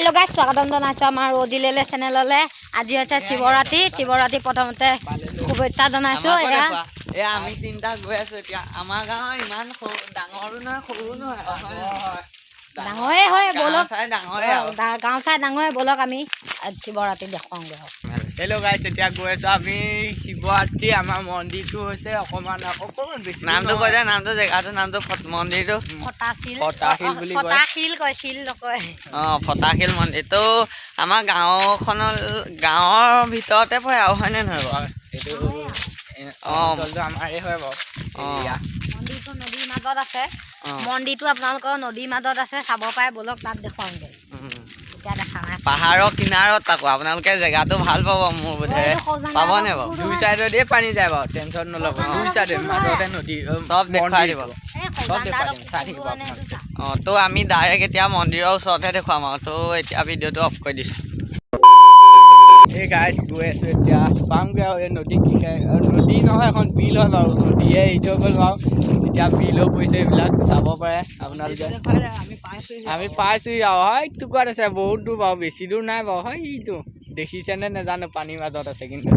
hello guys स्वागतम जनाइছো আমাৰ ৰদিলেলে চেনেললে আজি আছে শিৱৰাত্ৰি প্ৰথমতে শুভেচ্ছা জনাইছো এয়া আমি তিনটা গৈ আছো এতিয়া আমাৰ গাঁও ইমান ডাঙৰো নহয় সৰু নহয় ডাঙৰে হয় বলক ডাঙৰে গাঁও চাই ডাঙৰে বলক আমি শিৱৰাত্ৰি দেখুৱাওঁগে হেল্ল' গাইছ এতিয়া গৈ আছো আমি শিৱৰাত্ৰি আমাৰ মন্দিৰটো হৈছে অকমান বেছি নামটো কৈ দে নামটো জেগাটো নামটো মন্দিৰটো ফটাশিল বুলি কয় ফটাশিল কয় শিল নকয় ফটাশিল মন্দিৰটো আমাৰ গাঁৱৰ ভিতৰতে পৰে আৰু হয়নে নহয় বাৰু এইটো অঞ্চলটো আমাৰে হয় বাৰু মন্দিৰটো নদীৰ মাজত আছে মন্দিৰটো আপোনালোকৰ নদীৰ মাজত আছে চাব পাৰে বলক তাত দেখুৱাওঁগে পাহাৰৰ কিনাৰত আকৌ আপোনালোকে জেগাটো ভাল পাব মোৰ বোধেৰে পাবনে বাৰু দুই চাইডতে পানী যায় বাৰু টেনশ্যন নল'ব দুই চাইডে মাজতে নদী চব দেখুৱাই দিব চব দেখুৱাই দিম চাই থাকিব তো আমি ডাইৰেক্ট এতিয়া মন্দিৰৰ ওচৰতে দেখুৱাম আৰু তো এতিয়া ভিডিঅ'টো অফ কৰি দিছোঁ এই গাইছ গৈ আছোঁ এতিয়া পামগৈ আৰু এই নদী নদী নহয় এখন বিল হয় বাৰু নদীয়ে এইটো গ'ল বাৰু এতিয়া বিলো পৰিছে এইবিলাক চাব পাৰে আপোনালোকে আমি পাইছোঁ আৰু হয় টুকুৰাত আছে বহুত দূৰ বাৰু বেছি দূৰ নাই বাৰু হয় ইটো দেখিছেনে নাজানো পানীৰ মাজত আছে কিন্তু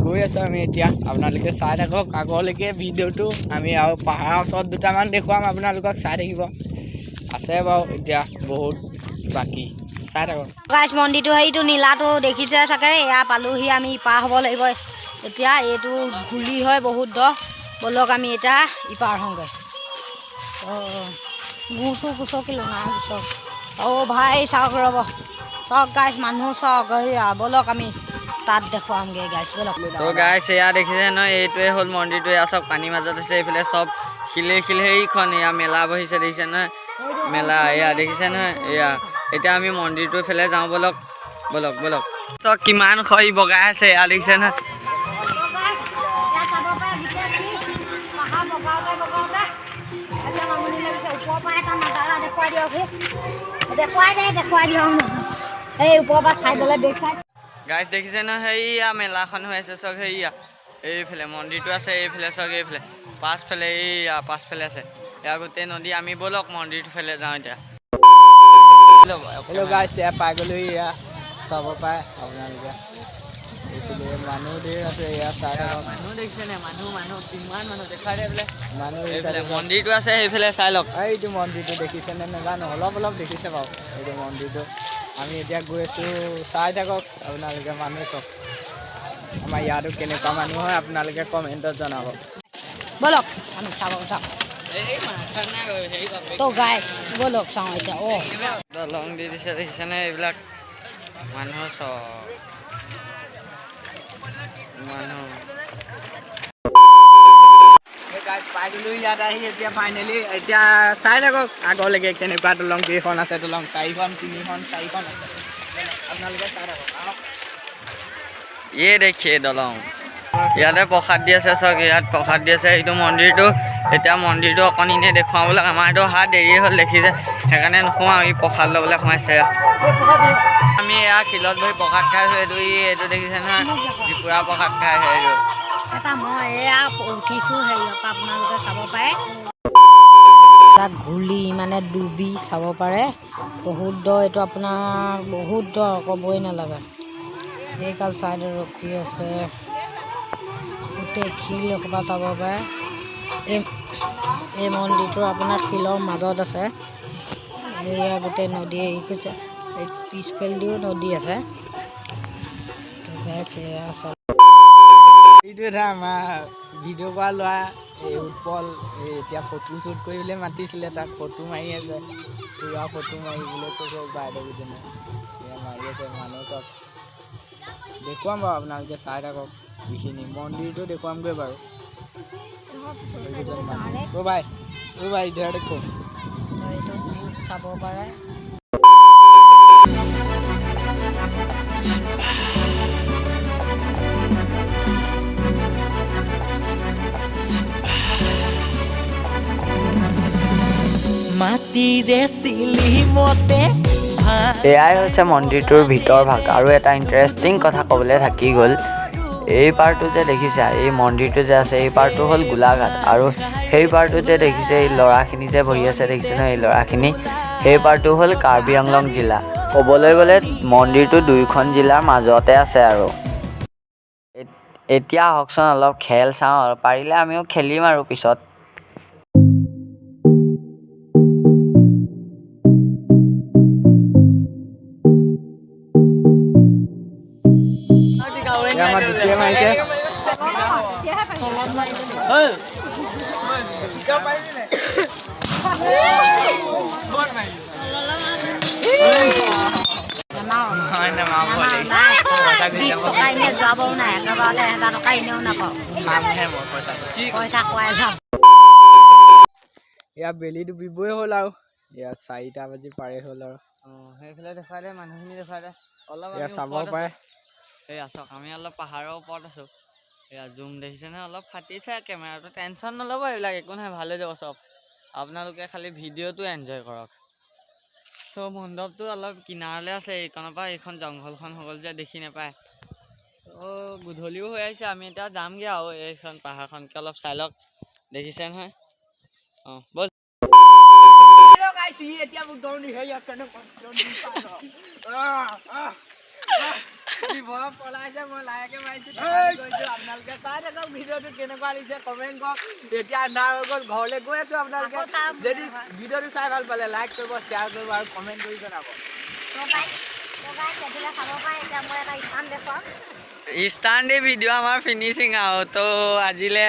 গৈ আছোঁ আমি এতিয়া আপোনালোকে চাই থাকক আগলৈকে ভিডিঅ'টো আমি আৰু পাহাৰৰ ওচৰত দুটামান দেখুৱাম আপোনালোকক চাই থাকিব আছে বাৰু এতিয়া বহুত বাকী চাই থাকক গাইছ মন্দিৰটো সেইটো নীলাটো দেখিছে চাগে এয়া পালোহি আমি ইপাৰ হ'ব লাগিব এতিয়া এইটো গুলি হয় বহুত দ বলক আমি এতিয়া ইপাৰ হওঁগৈ গুচো গুচকিলো না গুচক ভাই চাওক ৰ'ব চাওক গাইছ মানুহ চাওক বলক আমি তাত দেখুৱামগৈ গাইছ বলক তো গাইছ এয়া দেখিছে নহয় এইটোৱে হ'ল মন্দিৰটো এয়া চব পানীৰ মাজত আছে এইফালে চব শিলে সেইখন এয়া মেলা বহিছে দেখিছে নহয় মেলা এয়া দেখিছে নহয় এয়া এতিয়া আমি মন্দিৰটোৰ ফালে যাওঁ বলক বলক বলক চব কিমান খৰি বগাই আছে এয়া দেখিছে নহয় গাইছ দেখিছে নহয় সেইয়া মেলাখন হৈ আছে চব সেইয়া এইফালে মন্দিৰটো আছে এইফালে চব এইফালে পাছফালে এইয়া পাছফালে আছে এয়া গোটেই নদী আমি বলক মন্দিৰটোৰ ফালে যাওঁ এতিয়া হেল্ল' গাইছ এয়া পাই গ'লো এয়া চাব পাৰে আপোনালোকে এইফালে মানুহ ধেৰ আছে এয়া চাই থাকক মানুহ দেখিছে নে মানুহ কিমান মানুহ দেখাই দে বোলে মানুহ মন্দিৰটো আছে সেইফালে চাই লওক এইটো মন্দিৰটো দেখিছেনে নাজানো অলপ দেখিছে বাৰু এইটো মন্দিৰটো আমি এতিয়া গৈ আছোঁ চাই থাকক আপোনালোকে মানুহ চব আমাৰ ইয়াতো কেনেকুৱা মানুহ হয় আপোনালোকে কমেণ্টত জনাব বলক আমি চাব যাওঁ তো গাইছ বলক চাওঁ এতিয়া দলং দি দিছে দেখিছেনে এইবিলাক মানুহ চব মানুহ পাই গ'লো ইয়াত আহি এতিয়া ফাইনেলি এতিয়া চাই থাকক আগলৈকে কেনেকুৱা দলং কেইখন আছে দলং 4খন 3খন 4খন আছে আপোনালোকে চাই থাকক ইয়ে দেখিয়ে দলং ইয়াতে প্ৰসাদ দি আছে চাওক ইয়াত প্ৰসাদ দি আছে এইটো মন্দিৰটো এতিয়া মন্দিৰটো অকণ এনেই দেখুৱাবলৈ আমাৰ এইটো দেৰি হ'ল দেখিছে সেইকাৰণে নোসোমাওঁ ই প্ৰসাদ ল'বলৈ সোমাইছে আমি এয়া শিলত বহি প্ৰসাদ খাইছোঁ এইটো দেখিছে নহয় ত্ৰিপুৰা প্ৰসাদ খাইছে এইটো এটা মই এয়া উঠিছোঁ হেৰিয়ৰ পৰা আপোনালোকে চাব পাৰে তাত ঘূলি মানে ডুবি চাব পাৰে বহুত দ এইটো আপোনাৰ বহুত দ ক'বই নালাগে এইকাল চাইডে ৰখি আছে গোটেই শিল এসোপা চাব পাৰে এই মন্দিৰটো আপোনাৰ শিলৰ মাজত আছে এয়া গোটেই নদী আহিছে এই পিছফালেদিও নদী আছে এইটো এটা আমাৰ ভিডিঅ' কৰা লোৱা এই উৎপল এতিয়া ফটো শ্বুট কৰিবলৈ মাতিছিলে তাক ফটো মাৰি আছে পুৰা ফটো মাৰিবলৈ কৈছে বাইদেউজনে এয়া মাৰি আছে মানুহ চব দেখুৱাম বাৰু আপোনালোকে চাই থাকক এইখিনি মন্দিৰটো দেখুৱামগৈ বাৰু ভাই ইধৰ দেখো চাব পাৰে এয়াই হৈছে মন্দিৰটোৰ ভিতৰ ভাগ আৰু এটা ইণ্টাৰেষ্টিং কথা ক'বলৈ থাকি গ'ল এই পাৰটো যে দেখিছা এই মন্দিৰটো যে আছে এই পাৰটো হ'ল গোলাঘাট আৰু সেই পাৰটো যে দেখিছে এই ল'ৰাখিনি যে বহি আছে দেখিছে ন এই ল'ৰাখিনি সেই পাৰটো হ'ল কাৰ্বি আংলং জিলা ক'বলৈ গ'লে মন্দিৰটো দুয়োখন জিলাৰ মাজতে আছে আৰু এতিয়া আহকচোন অলপ খেল চাওঁ আৰু পাৰিলে আমিও খেলিম আৰু পিছত আমাৰ দ্বিতীয় মাৰিছে বিশ টকা এনেই যোৱাবও নাই একেবাৰতে 1000 টকা এনেও নাপাওঁ পইচা খুৱাই যাম এয়া বেলি ডুবিবই হ'ল আৰু এয়া 4টা বাজি পাৰে হ'ল আৰু সেইফালে দেখুৱাই দে মানুহখিনি দেখুৱাই দে অলপ এয়া চাব পাৰে এই আছক আমি অলপ পাহাৰৰ ওপৰত আছোঁ এয়া জুম দেখিছে নহয় অলপ ফাটিছে কেমেৰাটো টেনশ্যন নল'ব এইবিলাক একো নহয় ভাল হৈ যাব চব আপোনালোকে খালি ভিডিঅ'টো এনজয় কৰক ত' মণ্ডপটো অলপ কিনাৰলৈ আছে এইকণৰ পৰা এইখন জংঘলখন হৈ গ'ল যে দেখি নাপায় ত' গধূলিও হৈ আহিছে আমি এতিয়া যামগৈ আৰু এইখন পাহাৰখনকে অলপ চাই লওক দেখিছে নহয় অঁ ব'ল আপোনালোকে চাই থাকক ভিডিঅ'টো কেনেকুৱা লাগিছে কমেণ্ট কৰক এতিয়া আন্ধাৰ হৈ গ'ল ঘৰলৈ গৈ আছো আপোনালোকে যদি ভিডিঅ'টো চাই ভাল পালে লাইক কৰিব শ্বেয়াৰ কৰিব আৰু কমেণ্ট কৰি জনাব ষ্টাৰ্ণ দি ভিডিঅ' আমাৰ ফিনিচিং আৰু তো আজিলৈ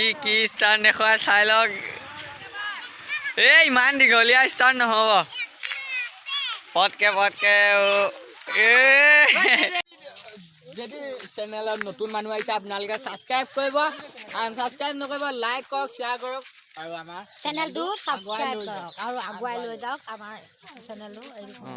ই কি ষ্টাৰ্ণ দেখুৱাই চাই লওক এই ইমান দীঘলীয়া ষ্টাৰ্ণ নহ'ব পটকে যদি চেনেলত নতুন মানুহ আহিছে আপোনালোকে ছাবস্ক্ৰাইব কৰিব আনছাবস্ক্ৰাইব নকৰিব লাইক কৰক শ্বেয়াৰ কৰক আৰু আমাৰ চেনেলটো ছাবস্ক্ৰাইব কৰক আৰু আগুৱাই লৈ যাওক আমাৰ চেনেলটো